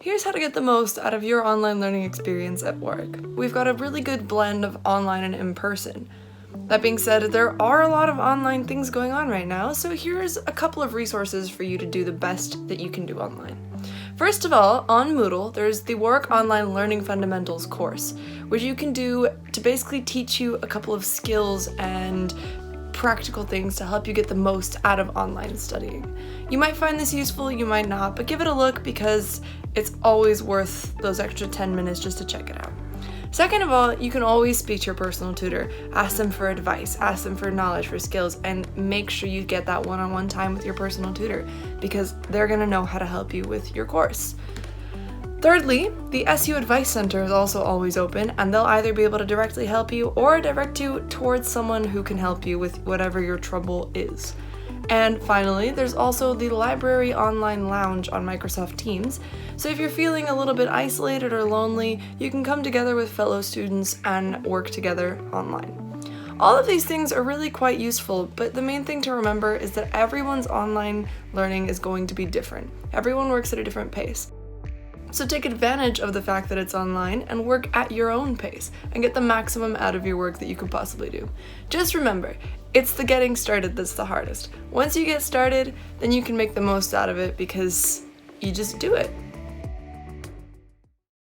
Here's how to get the most out of your online learning experience at work. We've got a really good blend of online and in-person. That being said, there are a lot of online things going on right now, so here's a couple of resources for you to do the best that you can do online. First of all, on Moodle, there's the Warwick Online Learning Fundamentals course, which you can do to basically teach you a couple of skills and practical things to help you get the most out of online studying. You might find this useful, you might not, but give it a look because it's always worth those extra 10 minutes just to check it out. Second of all, you can always speak to your personal tutor, ask them for advice, ask them for knowledge, for skills, and make sure you get that one-on-one time with your personal tutor because they're going to know how to help you with your course. Thirdly, the SU Advice Center is also always open, and they'll either be able to directly help you or direct you towards someone who can help you with whatever your trouble is. And finally, there's also the Library Online Lounge on Microsoft Teams, so if you're feeling a little bit isolated or lonely, you can come together with fellow students and work together online. All of these things are really quite useful, but the main thing to remember is that everyone's online learning is going to be different. Everyone works at a different pace. So take advantage of the fact that it's online and work at your own pace and get the maximum out of your work that you could possibly do. Just remember, it's the getting started that's the hardest. Once you get started, then you can make the most out of it because you just do it.